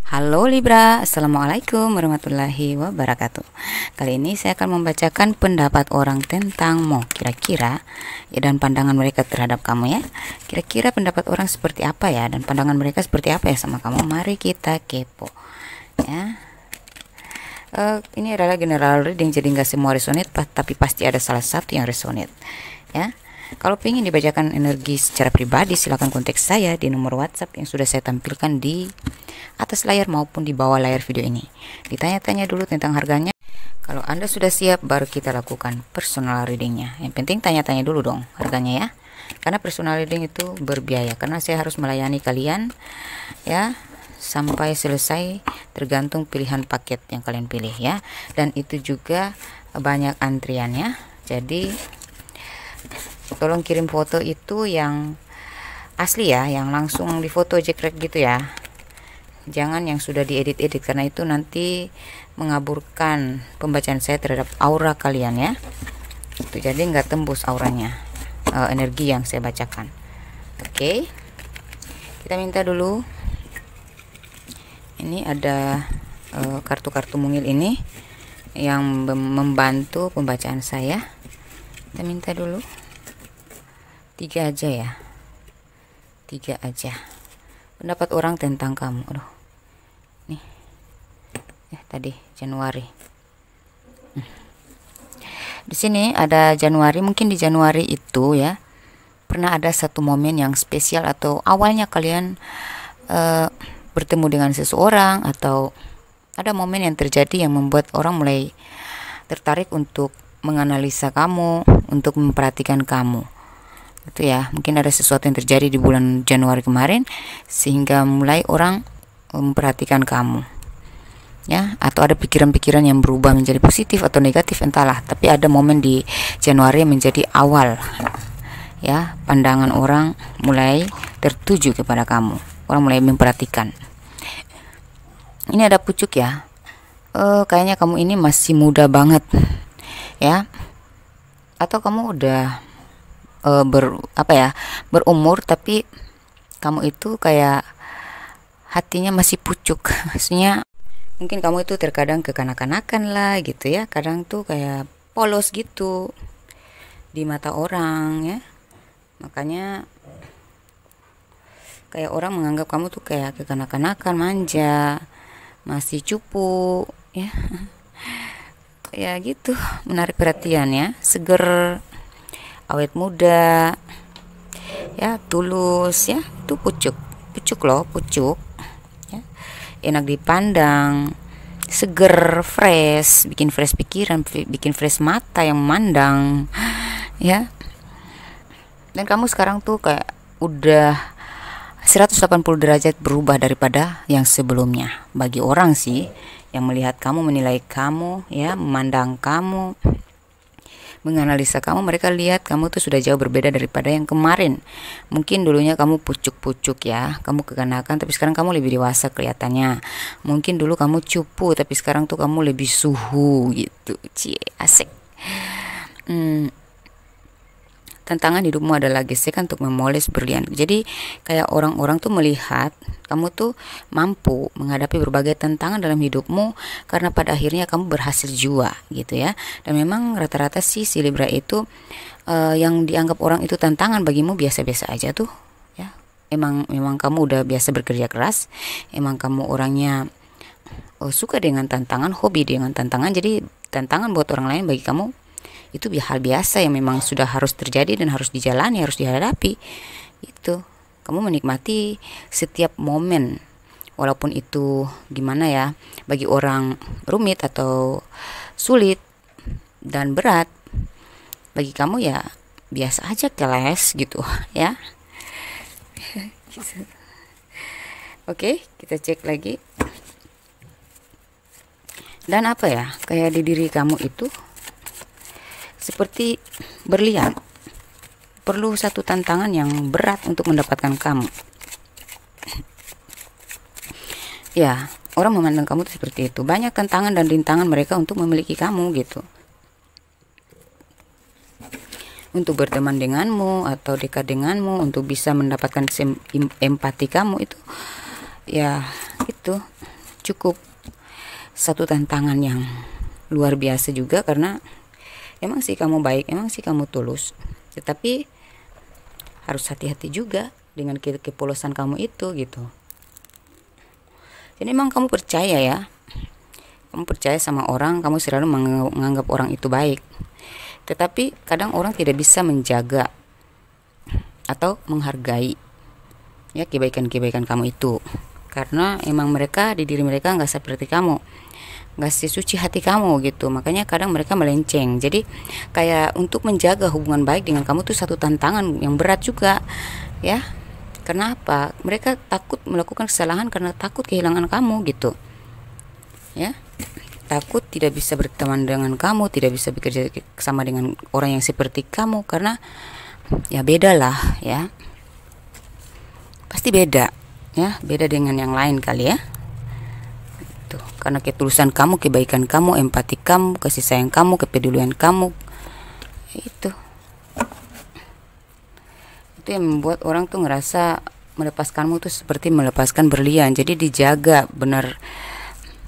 Halo Libra, Assalamualaikum warahmatullahi wabarakatuh. Kali ini saya akan membacakan pendapat orang tentangmu. Kira-kira ya, dan pandangan mereka terhadap kamu ya. Kira-kira pendapat orang seperti apa ya, dan pandangan mereka seperti apa ya sama kamu. Mari kita kepo ya. Ini adalah general reading, jadi nggak semua resonate, tapi pasti ada salah satu yang resonate ya. Kalau ingin dibacakan energi secara pribadi, silakan kontak saya di nomor WhatsApp yang sudah saya tampilkan di atas layar maupun di bawah layar video ini. Ditanya-tanya dulu tentang harganya. Kalau Anda sudah siap, baru kita lakukan personal readingnya. Yang penting tanya-tanya dulu dong harganya ya. Karena personal reading itu berbiaya, karena saya harus melayani kalian ya sampai selesai, tergantung pilihan paket yang kalian pilih ya. Dan itu juga banyak antriannya. Jadi tolong kirim foto itu yang asli ya, yang langsung difoto jekrek gitu ya. Jangan yang sudah diedit-edit, karena itu nanti mengaburkan pembacaan saya terhadap aura kalian ya. Itu jadi nggak tembus auranya, energi yang saya bacakan. Oke, kita minta dulu. Ini ada kartu-kartu mungil ini yang membantu pembacaan saya. Kita minta dulu 3 aja ya, 3 aja. Pendapat orang tentang kamu. Aduh, nih tadi Januari. Di sini ada Januari. Mungkin di Januari itu ya pernah ada satu momen yang spesial, atau awalnya kalian bertemu dengan seseorang, atau ada momen yang terjadi yang membuat orang mulai tertarik untuk menganalisa kamu, untuk memperhatikan kamu. Itu ya, mungkin ada sesuatu yang terjadi di bulan Januari kemarin sehingga mulai orang memperhatikan kamu ya, atau ada pikiran-pikiran yang berubah menjadi positif atau negatif, entahlah. Tapi ada momen di Januari yang menjadi awal ya, pandangan orang mulai tertuju kepada kamu, orang mulai memperhatikan. Ini ada pucuk ya. Kayaknya kamu ini masih muda banget ya, atau kamu udah berumur, tapi kamu itu kayak hatinya masih pucuk. Maksudnya mungkin kamu itu terkadang kekanak-kanakan lah gitu ya, kadang tuh kayak polos gitu di mata orang ya. Makanya kayak orang menganggap kamu tuh kayak kekanak-kanakan, manja, masih cupu ya. Ya gitu, menarik perhatian ya, seger, awet muda ya, tulus ya. Itu pucuk loh, pucuk ya. Enak dipandang, seger, fresh, bikin fresh pikiran, bikin fresh mata yang memandang ya. Dan kamu sekarang tuh kayak udah 180 derajat berubah daripada yang sebelumnya. Bagi orang sih yang melihat kamu, menilai kamu ya, memandang kamu, menganalisa kamu, mereka lihat kamu tuh sudah jauh berbeda daripada yang kemarin. Mungkin dulunya kamu pucuk-pucuk ya, kamu kekanakan, tapi sekarang kamu lebih dewasa kelihatannya. Mungkin dulu kamu cupu, tapi sekarang tuh kamu lebih suhu gitu. Cie, asik. Tantangan hidupmu adalah gesekan untuk memoles berlian. Jadi kayak orang-orang tuh melihat kamu tuh mampu menghadapi berbagai tantangan dalam hidupmu, karena pada akhirnya kamu berhasil jua gitu ya. Dan memang rata-rata sih si Libra itu yang dianggap orang itu tantangan bagimu biasa-biasa aja tuh ya. Memang kamu udah biasa bekerja keras, emang kamu orangnya suka dengan tantangan, hobi dengan tantangan. Jadi tantangan buat orang lain bagi kamu itu hal biasa yang memang sudah harus terjadi dan harus dijalani, harus dihadapi. Itu kamu menikmati setiap momen, walaupun itu gimana ya, bagi orang rumit atau sulit dan berat, bagi kamu ya biasa aja, keles gitu ya. Oke, kita cek lagi. Dan apa ya, kayak di diri kamu itu seperti berlian, perlu satu tantangan yang berat untuk mendapatkan kamu ya. Orang memandang kamu tuh seperti itu, banyak tantangan dan rintangan mereka untuk memiliki kamu gitu, untuk berteman denganmu atau dekat denganmu, untuk bisa mendapatkan empati kamu itu ya. Itu cukup satu tantangan yang luar biasa juga, karena emang sih kamu baik, emang sih kamu tulus, tetapi harus hati-hati juga dengan kepolosan kamu itu gitu. Jadi emang kamu percaya ya, kamu percaya sama orang, kamu selalu menganggap orang itu baik, tetapi kadang orang tidak bisa menjaga atau menghargai ya kebaikan-kebaikan kamu itu, karena emang mereka di diri mereka nggak seperti kamu, nggak sesuci hati kamu gitu. Makanya kadang mereka melenceng. Jadi kayak untuk menjaga hubungan baik dengan kamu tuh satu tantangan yang berat juga ya. Kenapa? Mereka takut melakukan kesalahan karena takut kehilangan kamu gitu ya, takut tidak bisa berteman dengan kamu, tidak bisa bekerja sama dengan orang yang seperti kamu, karena ya beda lah ya, pasti beda ya, beda dengan yang lain kali ya. Tuh, karena ketulusan kamu, kebaikan kamu, empati kamu, kasih sayang kamu, kepedulian kamu, itu yang membuat orang tuh ngerasa melepaskanmu tuh seperti melepaskan berlian. Jadi dijaga benar,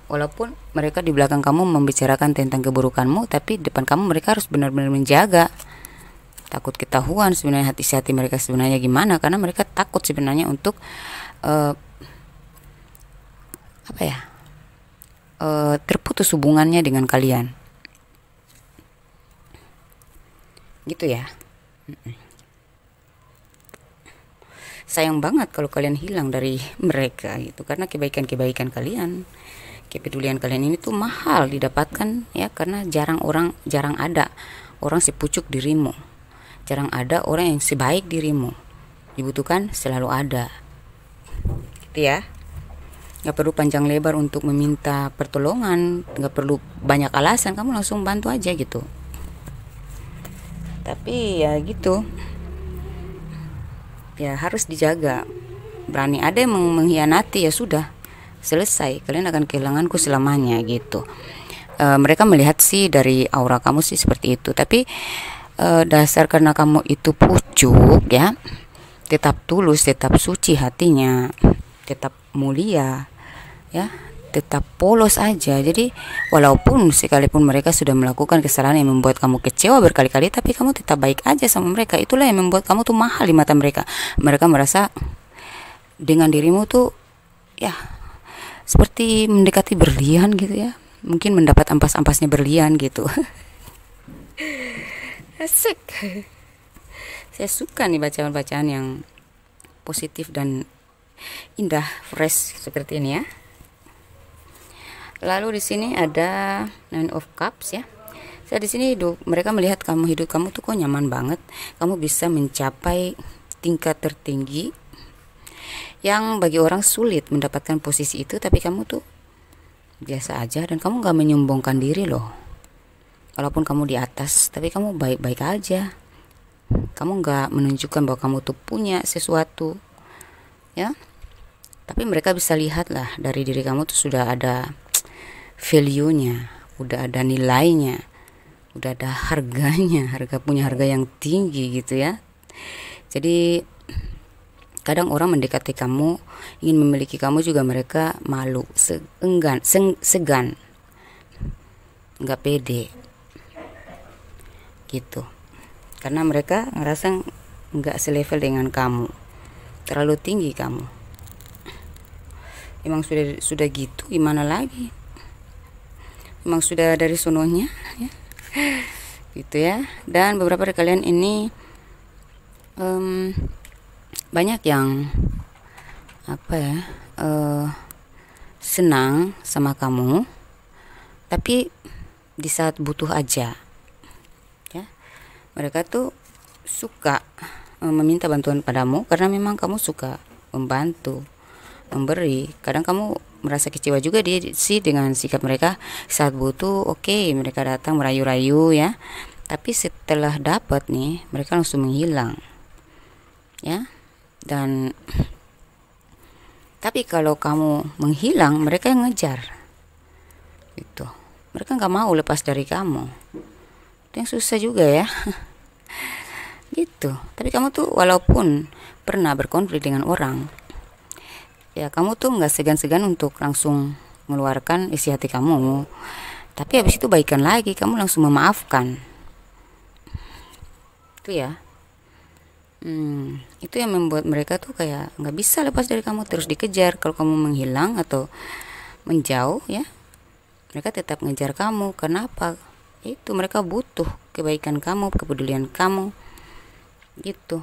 walaupun mereka di belakang kamu membicarakan tentang keburukanmu, tapi depan kamu mereka harus benar-benar menjaga. Takut ketahuan sebenarnya hati mereka sebenarnya gimana, karena mereka takut sebenarnya untuk terputus hubungannya dengan kalian gitu ya. Sayang banget kalau kalian hilang dari mereka gitu, karena kebaikan kalian, kepedulian kalian ini tuh mahal didapatkan ya, karena jarang ada orang sepucuk dirimu, jarang ada orang yang sebaik dirimu. Dibutuhkan selalu ada gitu ya. Gak perlu panjang lebar untuk meminta pertolongan, gak perlu banyak alasan, kamu langsung bantu aja gitu. Tapi ya gitu ya, harus dijaga. Berani ada yang mengkhianati, ya sudah selesai, kalian akan kehilanganku selamanya gitu. Mereka melihat sih dari aura kamu sih seperti itu, tapi dasar karena kamu itu pucuk ya, tetap tulus, tetap suci hatinya, tetap mulia ya, tetap polos aja. Jadi walaupun sekalipun mereka sudah melakukan kesalahan yang membuat kamu kecewa berkali-kali, tapi kamu tetap baik aja sama mereka. Itulah yang membuat kamu tuh mahal di mata mereka. Mereka merasa dengan dirimu tuh ya seperti mendekati berlian gitu ya, mungkin mendapat ampas-ampasnya berlian gitu. Asik. Saya suka nih bacaan-bacaan yang positif dan indah, fresh seperti ini ya. Lalu di sini ada Nine of Cups ya. Saya di sini mereka melihat hidup kamu tuh kok nyaman banget. Kamu bisa mencapai tingkat tertinggi yang bagi orang sulit mendapatkan posisi itu, tapi kamu tuh biasa aja dan kamu gak menyombongkan diri loh. Walaupun kamu di atas, tapi kamu baik-baik aja. Kamu gak menunjukkan bahwa kamu tuh punya sesuatu ya. Tapi mereka bisa lihat lah dari diri kamu tuh sudah ada value-nya, udah ada nilainya, udah ada harganya, punya harga yang tinggi gitu ya. Jadi kadang orang mendekati kamu, ingin memiliki kamu juga mereka malu, segan, nggak pede gitu, karena mereka ngerasa nggak selevel dengan kamu, terlalu tinggi kamu. Emang sudah gitu, gimana lagi? Emang sudah dari sononya ya, gitu ya. Dan beberapa dari kalian ini banyak yang senang sama kamu, tapi di saat butuh aja ya. Mereka tuh suka meminta bantuan padamu karena memang kamu suka membantu, memberi. Kadang kamu merasa kecewa juga dengan sikap mereka saat butuh. Oke, mereka datang merayu-rayu ya, tapi setelah dapat nih mereka langsung menghilang ya. Dan tapi kalau kamu menghilang, mereka yang ngejar gitu. Mereka nggak mau lepas dari kamu. Itu yang susah juga ya. Gitu. Tapi kamu tuh walaupun pernah berkonflik dengan orang, ya kamu tuh nggak segan-segan untuk langsung mengeluarkan isi hati kamu, tapi habis itu baikan lagi, kamu langsung memaafkan. Itu ya. Itu yang membuat mereka tuh kayak nggak bisa lepas dari kamu, terus dikejar. Kalau kamu menghilang atau menjauh ya, mereka tetap ngejar kamu. Kenapa? Itu mereka butuh kebaikan kamu, kepedulian kamu gitu.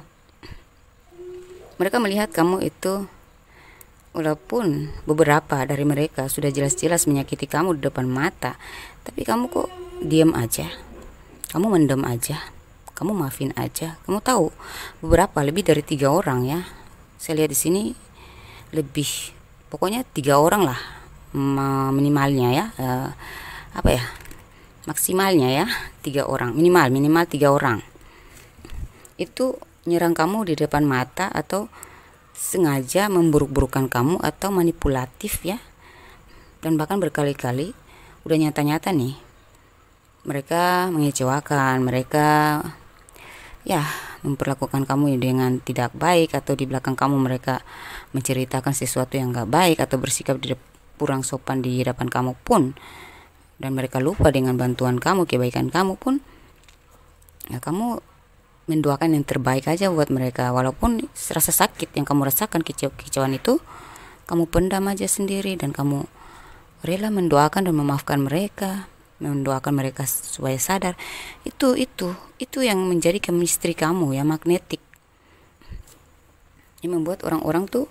Mereka melihat kamu itu, walaupun beberapa dari mereka sudah jelas-jelas menyakiti kamu di depan mata, tapi kamu kok diam aja, kamu mendem aja, kamu maafin aja. Kamu tahu beberapa, lebih dari 3 orang ya, saya lihat di sini lebih, pokoknya 3 orang lah minimalnya ya, maksimalnya ya 3 orang, minimal 3 orang itu nyerang kamu di depan mata, atau sengaja memburuk-burukan kamu, atau manipulatif ya, dan bahkan berkali-kali. Udah nyata-nyata nih mereka mengecewakan, mereka ya memperlakukan kamu dengan tidak baik, atau di belakang kamu mereka menceritakan sesuatu yang gak baik, atau bersikap kurang sopan di hadapan kamu pun, dan mereka lupa dengan bantuan kamu, kebaikan kamu pun ya, kamu mendoakan yang terbaik aja buat mereka. Walaupun rasa sakit yang kamu rasakan, kekecewaan itu kamu pendam aja sendiri, dan kamu rela mendoakan dan memaafkan mereka, mendoakan mereka supaya sadar. Itu yang menjadi chemistry kamu ya, magnetik, yang membuat orang-orang tuh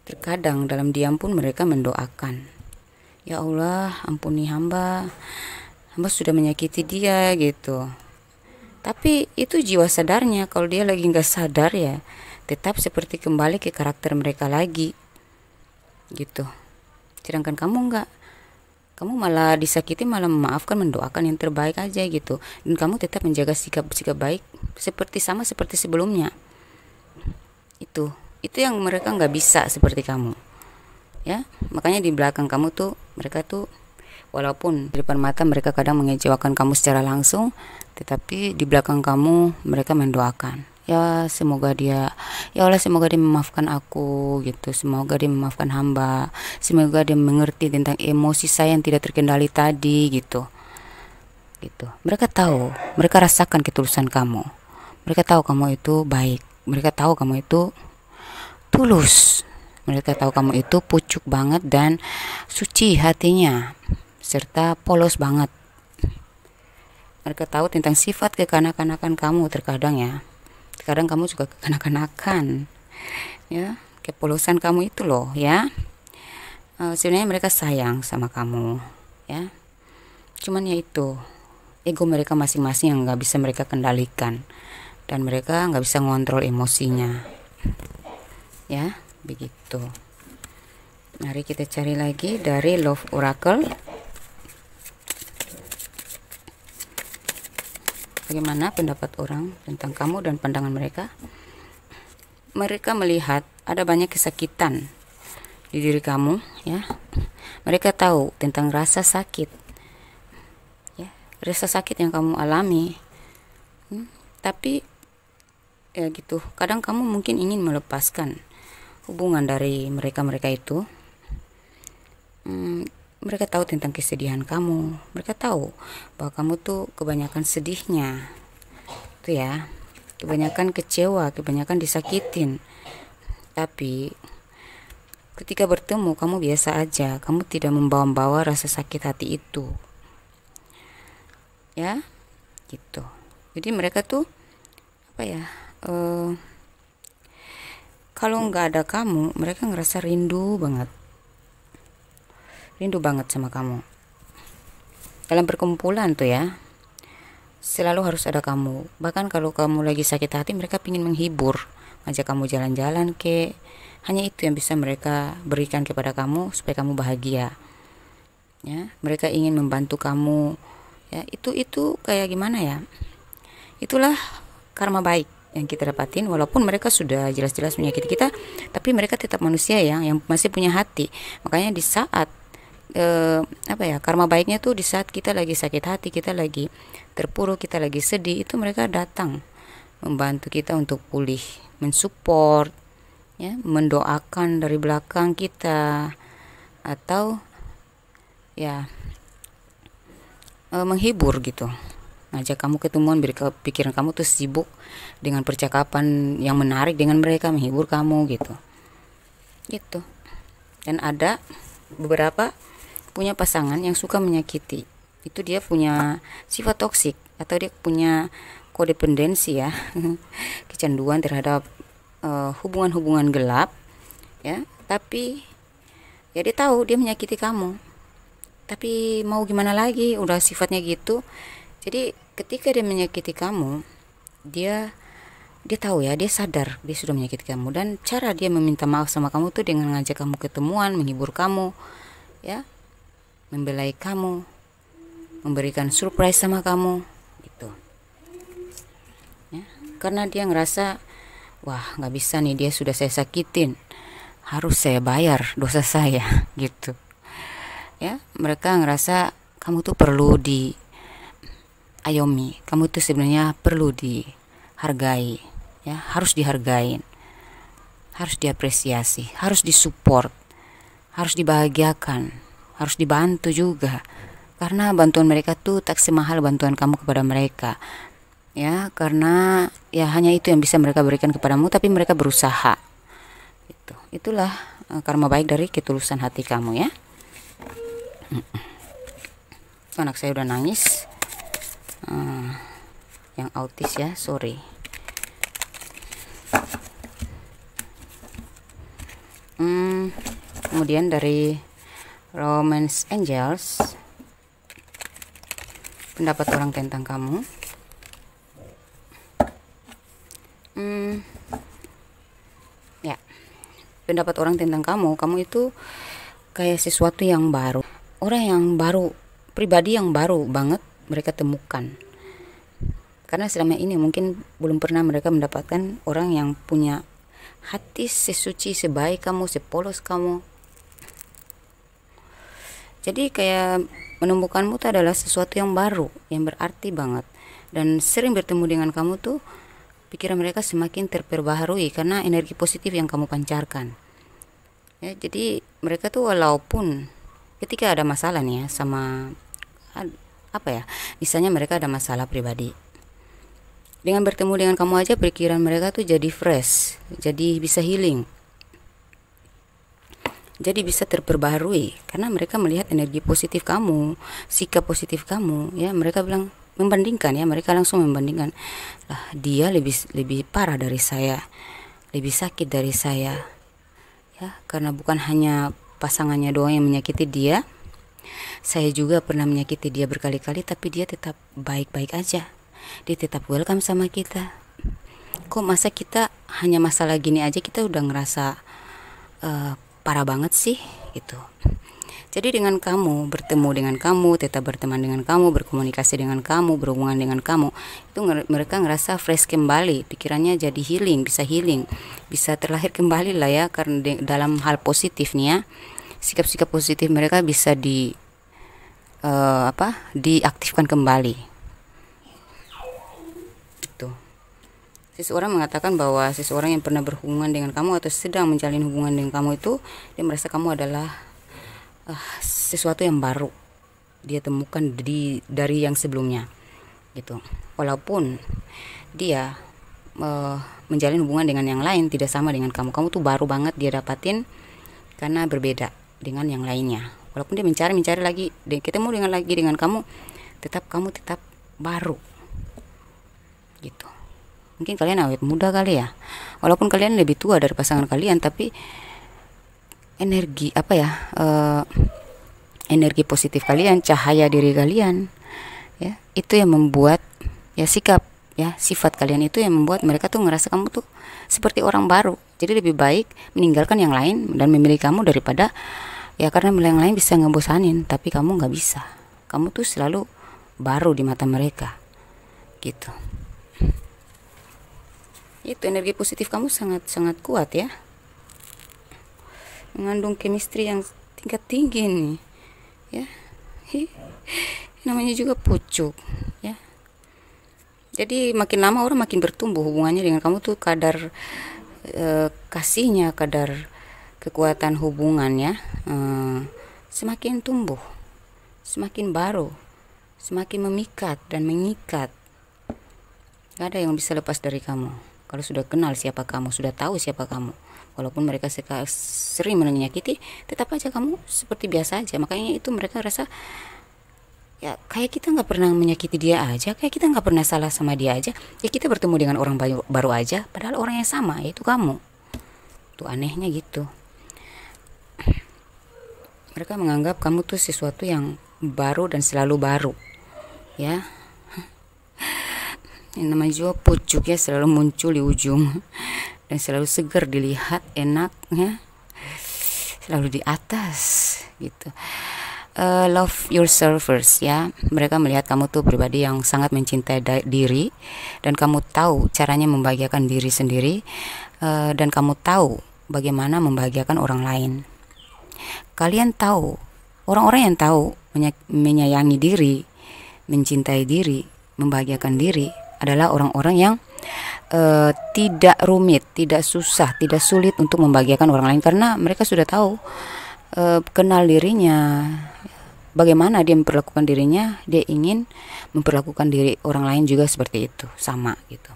terkadang dalam diam pun mereka mendoakan, ya Allah ampuni hamba sudah menyakiti dia gitu. Tapi itu jiwa sadarnya. Kalau dia lagi nggak sadar ya tetap seperti kembali ke karakter mereka lagi gitu. Sedangkan kamu nggak, kamu malah disakiti malah memaafkan, mendoakan yang terbaik aja gitu, dan kamu tetap menjaga sikap baik seperti sebelumnya. Itu yang mereka nggak bisa seperti kamu ya. Makanya di belakang kamu tuh mereka tuh, walaupun di depan mata mereka kadang mengecewakan kamu secara langsung, tetapi di belakang kamu mereka mendoakan, ya semoga dia, ya Allah semoga dia memaafkan aku gitu, semoga dia memaafkan hamba, semoga dia mengerti tentang emosi saya yang tidak terkendali tadi gitu. Mereka tahu, mereka rasakan ketulusan kamu, mereka tahu kamu itu baik, mereka tahu kamu itu tulus, mereka tahu kamu itu pucuk banget dan suci hatinya, serta polos banget. Mereka tahu tentang sifat kekanak-kanakan kamu terkadang ya. Terkadang kamu juga kekanak-kanakan ya, kepolosan kamu itu loh ya. Sebenarnya mereka sayang sama kamu ya. Cuman ya itu, ego mereka masing-masing yang gak bisa mereka kendalikan, dan mereka gak bisa ngontrol emosinya ya, begitu. Mari kita cari lagi dari Love Oracle. Bagaimana pendapat orang tentang kamu dan pandangan mereka? Mereka melihat ada banyak kesakitan di diri kamu ya. Mereka tahu tentang rasa sakit ya, rasa sakit yang kamu alami. Tapi ya gitu, kadang kamu mungkin ingin melepaskan hubungan dari mereka itu. Mereka tahu tentang kesedihan kamu, mereka tahu bahwa kamu tuh kebanyakan sedihnya tuh ya, kebanyakan kecewa, kebanyakan disakitin. Tapi ketika bertemu kamu biasa aja, kamu tidak membawa-bawa rasa sakit hati itu ya gitu. Jadi mereka tuh apa ya, kalau nggak ada kamu mereka ngerasa rindu banget sama kamu. Dalam perkumpulan tuh ya selalu harus ada kamu. Bahkan kalau kamu lagi sakit hati, mereka pingin menghibur, ngajak kamu jalan-jalan hanya itu yang bisa mereka berikan kepada kamu supaya kamu bahagia ya. Mereka ingin membantu kamu ya. Itu kayak gimana ya, itulah karma baik yang kita dapatin. Walaupun mereka sudah jelas-jelas menyakiti kita, tapi mereka tetap manusia ya, yang masih punya hati. Makanya di saat karma baiknya tuh di saat kita lagi sakit hati, kita lagi terpuruk, kita lagi sedih, itu mereka datang membantu kita untuk pulih, mensupport ya, mendoakan dari belakang kita, atau ya menghibur gitu, ngajak kamu ketemuan biar pikiran kamu tuh sibuk dengan percakapan yang menarik dengan mereka, menghibur kamu gitu. Dan ada beberapa punya pasangan yang suka menyakiti. Itu dia punya sifat toksik atau dia punya kodependensi ya, kecanduan terhadap hubungan-hubungan gelap ya. Tapi ya dia tahu dia menyakiti kamu, tapi mau gimana lagi, udah sifatnya gitu. Jadi ketika dia menyakiti kamu, dia tahu ya, dia sadar dia sudah menyakiti kamu, dan cara dia meminta maaf sama kamu tuh dengan ngajak kamu ketemuan, menghibur kamu ya, membelai kamu, memberikan surprise sama kamu gitu ya. Karena dia ngerasa, wah nggak bisa nih, dia sudah saya sakitin, harus saya bayar dosa saya gitu ya. Mereka ngerasa kamu tuh perlu diayomi, kamu tuh sebenarnya perlu dihargai ya, harus dihargain, harus diapresiasi, harus disupport, harus dibahagiakan, harus dibantu juga, karena bantuan mereka tuh tak semahal bantuan kamu kepada mereka ya. Karena ya hanya itu yang bisa mereka berikan kepadamu, tapi mereka berusaha gitu. Itulah karma baik dari ketulusan hati kamu ya. Anak saya udah nangis, yang autis ya, sorry. Kemudian dari Romance Angels, pendapat orang tentang kamu. Ya, pendapat orang tentang kamu itu kayak sesuatu yang baru, orang yang baru, pribadi yang baru banget mereka temukan. Karena selama ini mungkin belum pernah mereka mendapatkan orang yang punya hati sesuci, sebaik kamu, sepolos kamu. Jadi kayak menemukanmu itu adalah sesuatu yang baru, yang berarti banget. Dan sering bertemu dengan kamu tuh pikiran mereka semakin terperbaharui karena energi positif yang kamu pancarkan ya. Jadi mereka tuh walaupun ketika ada masalah nih ya, sama apa ya, misalnya mereka ada masalah pribadi, dengan bertemu dengan kamu aja pikiran mereka tuh jadi fresh, jadi bisa healing, jadi bisa terperbaharui karena mereka melihat energi positif kamu, sikap positif kamu ya. Mereka bilang, membandingkan ya, mereka langsung membandingkan, lah dia lebih parah dari saya, lebih sakit dari saya ya. Karena bukan hanya pasangannya doang yang menyakiti dia, saya juga pernah menyakiti dia berkali-kali, tapi dia tetap baik-baik aja, dia tetap welcome sama kita. Kok masa kita hanya masalah gini aja kita udah ngerasa parah banget sih gitu. Jadi dengan kamu, bertemu dengan kamu, tetap berteman dengan kamu, berkomunikasi dengan kamu, berhubungan dengan kamu, itu mereka ngerasa fresh kembali, pikirannya jadi healing, bisa terlahir kembali lah ya. Karena dalam hal positif nih ya, sikap-sikap positif mereka bisa diaktifkan kembali. Itu. Seseorang mengatakan bahwa seseorang yang pernah berhubungan dengan kamu atau sedang menjalin hubungan dengan kamu itu, dia merasa kamu adalah sesuatu yang baru dia temukan dari yang sebelumnya gitu. Walaupun dia menjalin hubungan dengan yang lain tidak sama dengan kamu tuh baru banget dia dapatin karena berbeda dengan yang lainnya. Walaupun dia mencari lagi, dan ketemu dengan kamu tetap baru gitu. Mungkin kalian awet muda kali ya, walaupun kalian lebih tua dari pasangan kalian, tapi energi energi positif kalian, cahaya diri kalian ya, itu yang membuat ya sikap ya, sifat kalian itu yang membuat mereka tuh ngerasa kamu tuh seperti orang baru. Jadi lebih baik meninggalkan yang lain dan memilih kamu daripada ya, karena yang lain bisa ngebosanin tapi kamu nggak bisa. Kamu tuh selalu baru di mata mereka gitu. Itu energi positif kamu sangat kuat ya, mengandung chemistry yang tingkat tinggi nih ya. Namanya juga pucuk ya. Jadi makin lama orang makin bertumbuh hubungannya dengan kamu tuh, kadar kasihnya, kadar kekuatan hubungannya semakin tumbuh semakin baru, semakin memikat dan mengikat. Gak ada yang bisa lepas dari kamu. Kalau sudah kenal siapa kamu, sudah tahu siapa kamu, walaupun mereka sering menyakiti, tetap aja kamu seperti biasa aja. Makanya itu mereka rasa ya kayak kita nggak pernah menyakiti dia aja, kayak kita nggak pernah salah sama dia aja, ya kita bertemu dengan orang baru aja, padahal orang yang sama, yaitu kamu. Tuh anehnya gitu. Mereka menganggap kamu tuh sesuatu yang baru dan selalu baru, ya. Yang namanya juga pucuk ya, selalu muncul di ujung dan selalu segar dilihat, enak ya, selalu di atas gitu. Love yourself first ya. Mereka melihat kamu tuh pribadi yang sangat mencintai diri, dan kamu tahu caranya membahagiakan diri sendiri, dan kamu tahu bagaimana membahagiakan orang lain. Kalian tahu, orang-orang yang tahu menyayangi diri, mencintai diri, membahagiakan diri adalah orang-orang yang tidak rumit, tidak susah, tidak sulit untuk membahagiakan orang lain, karena mereka sudah tahu, kenal dirinya, bagaimana dia memperlakukan dirinya, dia ingin memperlakukan diri orang lain juga seperti itu, sama gitu.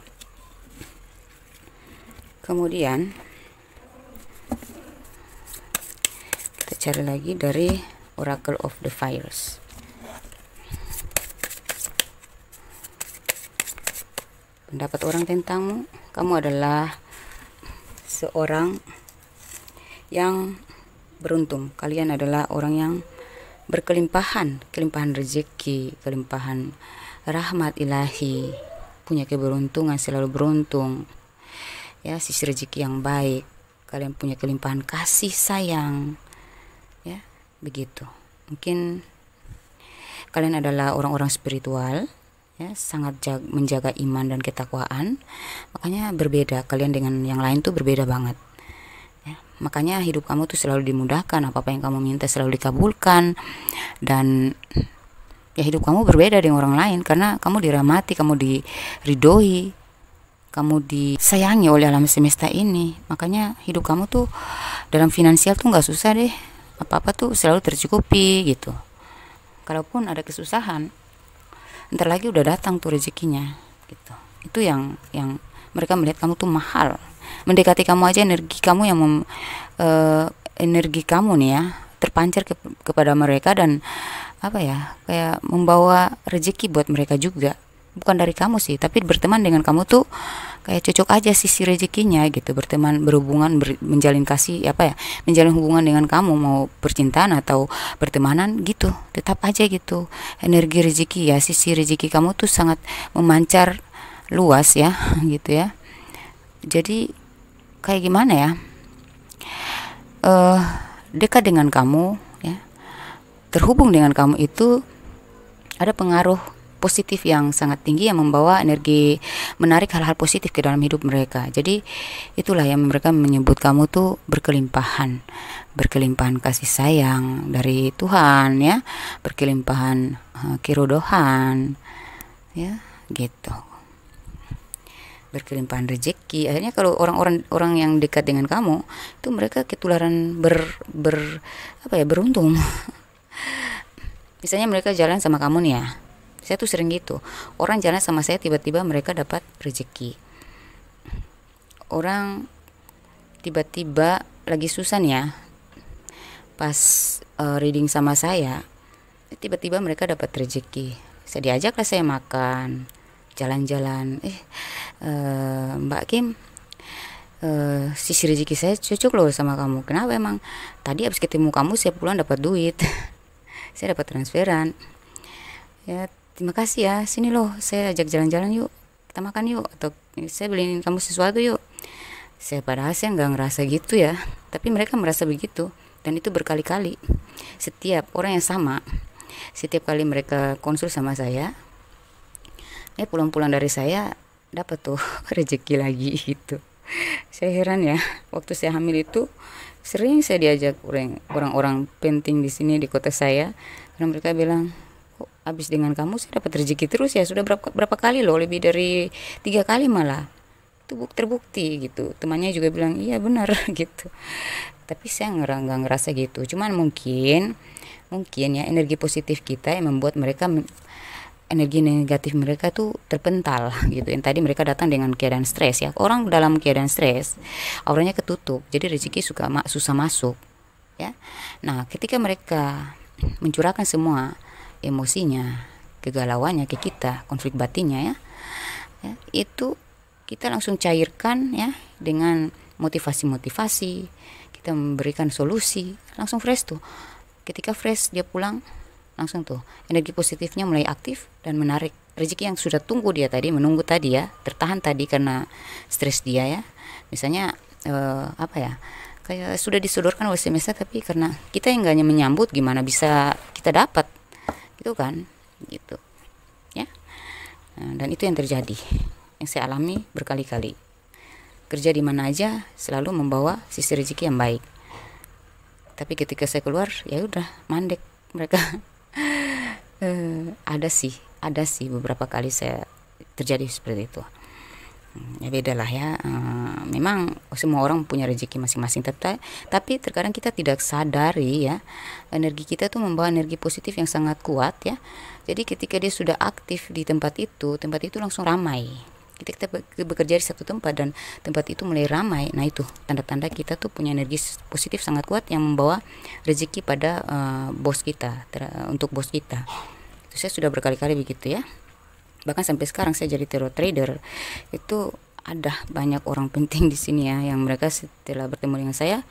Kemudian kita cari lagi dari Oracle of the Fires. Pendapat orang tentangmu, kamu adalah seorang yang beruntung. Kalian adalah orang yang berkelimpahan, kelimpahan rezeki, kelimpahan rahmat ilahi, punya keberuntungan, selalu beruntung. Ya, sisi rezeki yang baik. Kalian punya kelimpahan kasih sayang. Ya, begitu. Mungkin kalian adalah orang-orang spiritual, ya, sangat menjaga iman dan ketakwaan. Makanya berbeda, kalian dengan yang lain tuh berbeda banget. Ya, makanya hidup kamu tuh selalu dimudahkan, apa-apa yang kamu minta selalu dikabulkan, dan ya hidup kamu berbeda dengan orang lain karena kamu dirahmati, kamu diridhoi, kamu disayangi oleh alam semesta ini. Makanya hidup kamu tuh dalam finansial tuh nggak susah deh, apa-apa tuh selalu tercukupi gitu. Kalaupun ada kesusahan, ntar lagi udah datang tuh rezekinya gitu. Itu yang mereka melihat kamu tuh mahal. Mendekati kamu aja energi kamu yang energi kamu nih ya terpancar kepada mereka, dan apa ya, kayak membawa rezeki buat mereka juga. Bukan dari kamu sih, tapi berteman dengan kamu tuh kayak cocok aja sisi rezekinya gitu. Berteman, berhubungan, menjalin kasih, apa ya, menjalin hubungan dengan kamu, mau percintaan atau pertemanan gitu, tetap aja gitu. Energi rezeki ya, sisi rezeki kamu tuh sangat memancar luas ya gitu ya. Jadi kayak gimana ya, dekat dengan kamu ya, terhubung dengan kamu itu ada pengaruh positif yang sangat tinggi yang membawa energi, menarik hal-hal positif ke dalam hidup mereka. Jadi itulah yang mereka menyebut kamu tuh berkelimpahan, berkelimpahan kasih sayang dari Tuhan ya, berkelimpahan kerodohan ya gitu, berkelimpahan rezeki. Akhirnya kalau orang yang dekat dengan kamu itu mereka ketularan beruntung. Misalnya mereka jalan sama kamu nih ya, saya tuh sering gitu, orang jalan sama saya tiba-tiba mereka dapat rezeki. Orang tiba-tiba lagi susah nih ya, pas reading sama saya, tiba-tiba mereka dapat rezeki. Saya diajaklah saya makan, jalan-jalan, Mbak Kim, sisi rezeki saya cocok loh sama kamu. Kenapa emang? Tadi habis ketemu kamu saya pulang dapat duit. Saya dapat transferan. Ya, terima kasih ya. Sini loh, saya ajak jalan-jalan yuk. Kita makan yuk, atau saya beliin kamu sesuatu yuk. Padahal saya nggak ngerasa gitu ya, tapi mereka merasa begitu, dan itu berkali-kali. Setiap orang yang sama, setiap kali mereka konsul sama saya, pulang-pulang dari saya dapat tuh rezeki lagi gitu. Saya heran ya, waktu saya hamil itu sering saya diajak orang-orang penting di sini di kota saya, karena mereka bilang, kok habis dengan kamu saya dapat rezeki terus ya, sudah berapa kali loh, lebih dari 3 kali malah. Itu terbukti gitu. Temannya juga bilang iya benar gitu. Tapi saya nggak ngerasa gitu. Cuman mungkin ya energi positif kita yang membuat mereka energi negatif mereka tuh terpental gitu. Yang tadi mereka datang dengan keadaan stres ya. Orang dalam keadaan stres auranya ketutup, jadi rezeki susah masuk ya. Nah, ketika mereka mencurahkan semua emosinya, kegalauannya ke kita, konflik batinnya ya, itu kita langsung cairkan ya dengan motivasi-motivasi, kita memberikan solusi, langsung fresh tuh. Ketika fresh dia pulang, langsung tuh energi positifnya mulai aktif dan menarik rezeki yang sudah tunggu dia tadi, menunggu tadi ya, tertahan tadi karena stres dia ya. Misalnya apa ya, kayak sudah disodorkan oleh semesta, tapi karena kita yang enggaknya menyambut, gimana bisa kita dapat gitu kan, gitu ya. Dan itu yang terjadi, yang saya alami berkali-kali. Kerja di mana aja selalu membawa sisi rezeki yang baik, tapi ketika saya keluar ya udah mandek mereka. Ada sih beberapa kali saya terjadi seperti itu. Ya beda lah ya. Memang semua orang punya rezeki masing-masing, tapi terkadang kita tidak sadari ya, energi kita tuh membawa energi positif yang sangat kuat ya. Jadi ketika dia sudah aktif di tempat itu langsung ramai. Kita bekerja di satu tempat dan tempat itu mulai ramai. Nah, itu tanda-tanda kita tuh punya energi positif sangat kuat yang membawa rezeki pada bos kita, untuk bos kita. Itu saya sudah berkali-kali begitu ya. Bahkan sampai sekarang saya jadi tarot trader, itu ada banyak orang penting di sini ya, yang mereka setelah bertemu dengan saya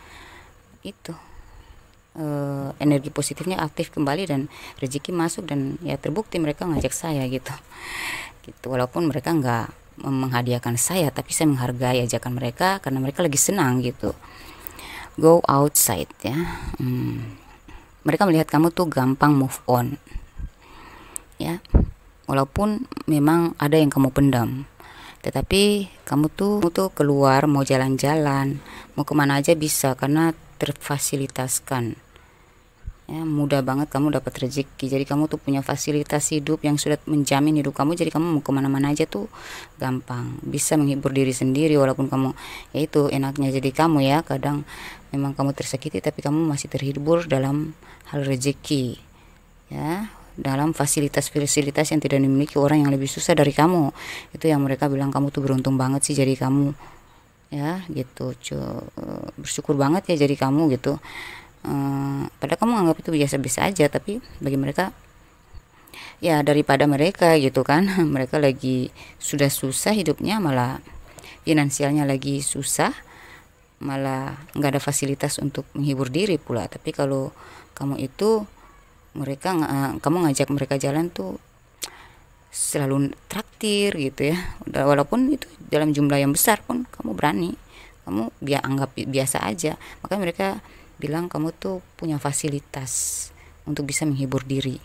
itu energi positifnya aktif kembali dan rezeki masuk, dan ya terbukti mereka ngajak saya gitu. Walaupun mereka nggak menghadiahkan saya, tapi saya menghargai ajakan mereka karena mereka lagi senang gitu. Go outside ya. Mereka melihat kamu tuh gampang move on ya, walaupun memang ada yang kamu pendam, tetapi kamu tuh keluar, mau jalan-jalan, mau kemana aja bisa karena terfasilitaskan ya. Mudah banget kamu dapat rezeki, jadi kamu tuh punya fasilitas hidup yang sudah menjamin hidup kamu, jadi kamu mau kemana-mana aja tuh gampang, bisa menghibur diri sendiri. Walaupun kamu, ya itu enaknya jadi kamu ya, kadang memang kamu tersakiti tapi kamu masih terhibur dalam hal rezeki ya, dalam fasilitas-fasilitas yang tidak dimiliki orang yang lebih susah dari kamu. Itu yang mereka bilang, kamu tuh beruntung banget sih jadi kamu ya gitu. Bersyukur banget ya jadi kamu gitu. Padahal kamu anggap itu biasa-biasa aja, tapi bagi mereka ya daripada mereka gitu kan mereka lagi sudah susah hidupnya, malah finansialnya lagi susah, malah nggak ada fasilitas untuk menghibur diri pula. Tapi kalau kamu itu, kamu ngajak mereka jalan tuh selalu traktir gitu ya, walaupun itu dalam jumlah yang besar pun kamu berani, kamu anggap biasa aja. Makanya mereka bilang kamu tuh punya fasilitas untuk bisa menghibur diri,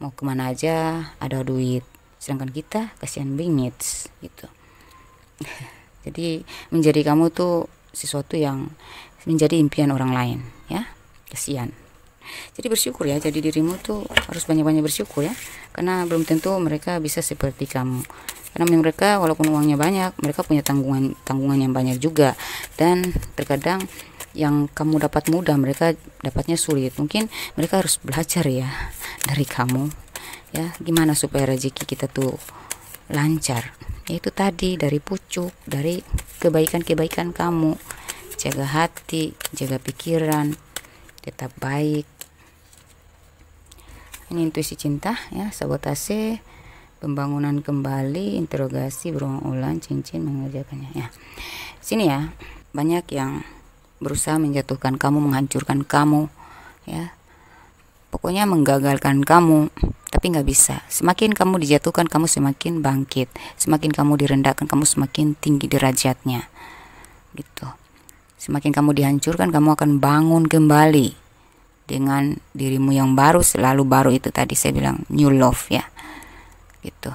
mau kemana aja ada duit, sedangkan kita kasihan bingit gitu. Jadi menjadi kamu tuh sesuatu yang menjadi impian orang lain ya, kasihan. Jadi bersyukur ya, jadi dirimu tuh harus banyak-banyak bersyukur ya, karena belum tentu mereka bisa seperti kamu. Karena mereka walaupun uangnya banyak, mereka punya tanggungan yang banyak juga, dan terkadang yang kamu dapat mudah mereka dapatnya sulit. Mungkin mereka harus belajar ya dari kamu ya, gimana supaya rezeki kita tuh lancar. Yaitu tadi dari pucuk, dari kebaikan-kebaikan kamu, jaga hati, jaga pikiran, tetap baik. Ini intuisi cinta ya, sabotase, pembangunan kembali, interogasi, berulang-ulang, cincin mengerjakannya ya. Sini ya, banyak yang berusaha menjatuhkan kamu, menghancurkan kamu ya, pokoknya menggagalkan kamu, tapi nggak bisa. Semakin kamu dijatuhkan, kamu semakin bangkit. Semakin kamu direndahkan, kamu semakin tinggi derajatnya gitu. Semakin kamu dihancurkan, kamu akan bangun kembali dengan dirimu yang baru, selalu baru. Itu tadi saya bilang new love ya gitu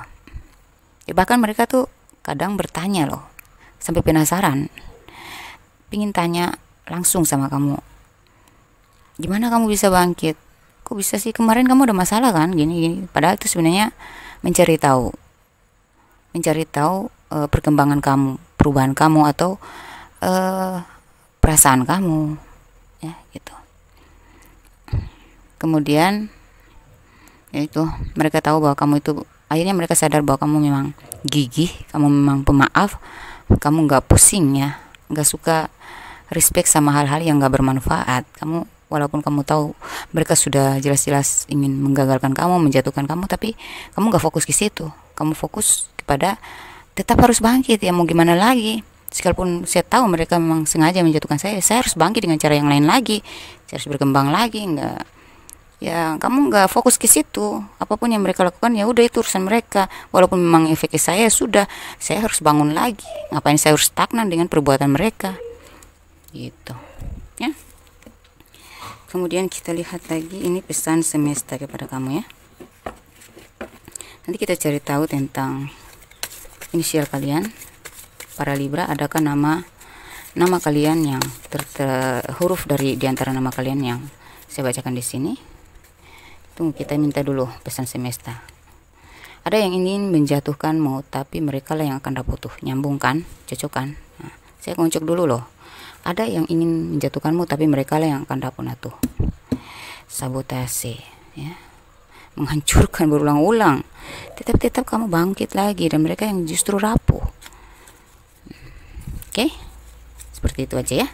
ya. Bahkan mereka tuh kadang bertanya loh, sampai penasaran, pingin tanya langsung sama kamu, gimana kamu bisa bangkit, kok bisa sih, kemarin kamu ada masalah kan gini. Padahal itu sebenarnya mencari tahu perkembangan kamu, perubahan kamu, atau perasaan kamu ya gitu. Kemudian yaitu mereka tahu bahwa kamu itu, akhirnya mereka sadar bahwa kamu memang gigih, kamu memang pemaaf, kamu nggak pusing ya, nggak suka respect sama hal-hal yang nggak bermanfaat. Kamu, walaupun kamu tahu mereka sudah jelas-jelas ingin menggagalkan kamu, menjatuhkan kamu, tapi kamu nggak fokus ke situ. Kamu fokus kepada tetap harus bangkit ya, mau gimana lagi. Sekalipun saya tahu mereka memang sengaja menjatuhkan saya harus bangkit dengan cara yang lain lagi, saya harus berkembang lagi. Nggak, ya kamu nggak fokus ke situ. Apapun yang mereka lakukan ya udah, itu urusan mereka. Walaupun memang efeknya saya sudah, saya harus bangun lagi. Ngapain saya harus stagnan dengan perbuatan mereka gitu ya. Kemudian kita lihat lagi, ini pesan semesta kepada kamu ya. Nanti kita cari tahu tentang inisial kalian para Libra. Adakah nama kalian yang huruf dari diantara nama kalian yang saya bacakan di sini? Tunggu, kita minta dulu pesan semesta. Ada yang ingin menjatuhkanmu, tapi mereka lah yang akan dapat tuh. Nyambung kan? Cocok kan? Nah, saya ngocok dulu loh. Ada yang ingin menjatuhkanmu, tapi mereka lah yang akan dapat tuh. Sabotase ya, menghancurkan berulang-ulang. Tetap kamu bangkit lagi, dan mereka yang justru rapuh. Oke, seperti itu aja ya,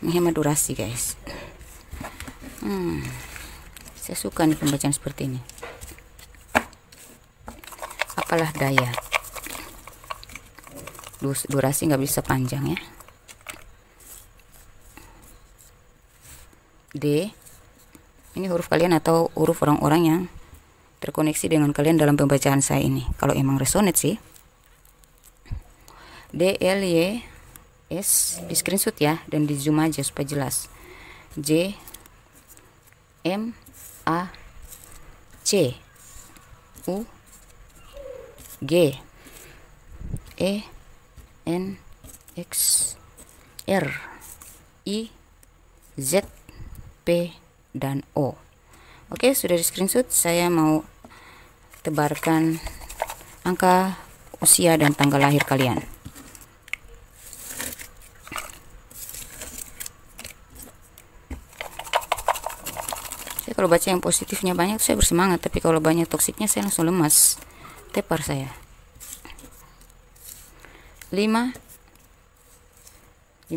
menghemat durasi guys. Saya suka nih pembacaan seperti ini. Apalah daya, durasi nggak bisa panjang ya. D, ini huruf kalian atau huruf orang-orang yang terkoneksi dengan kalian dalam pembacaan saya ini. Kalau emang resonate sih. D, L, Y, S, di screenshot ya, dan di zoom aja supaya jelas. J, M, A, C, U, G, E, N, X, R, I, Z, P, dan O. Oke, sudah di screenshot. Saya mau tebarkan angka usia dan tanggal lahir kalian. Saya kalau baca yang positifnya banyak saya bersemangat, tapi kalau banyak toksiknya saya langsung lemas, tepar saya. 5, 15,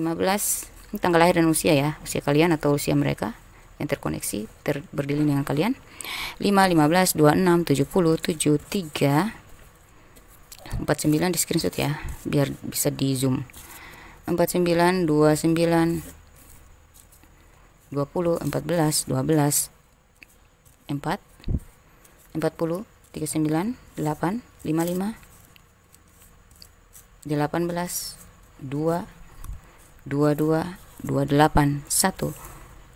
ini tanggal lahir dan usia ya, usia kalian atau usia mereka yang terkoneksi, berdiri dengan kalian. 5, 15, 26, 70, 73, 49 di screenshot ya, biar bisa di zoom. 49, 29, 20, 14, 12, 4, 40, 39, 8, 55, 18, 2, 22, 28, 1,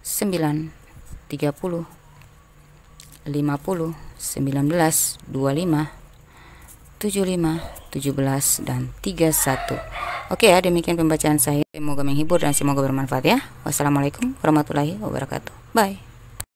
9, 30, 50, 19, 25, 75, 17, dan 31. Oke ya, demikian pembacaan saya. Semoga menghibur dan semoga bermanfaat ya. Wassalamualaikum warahmatullahi wabarakatuh. Bye.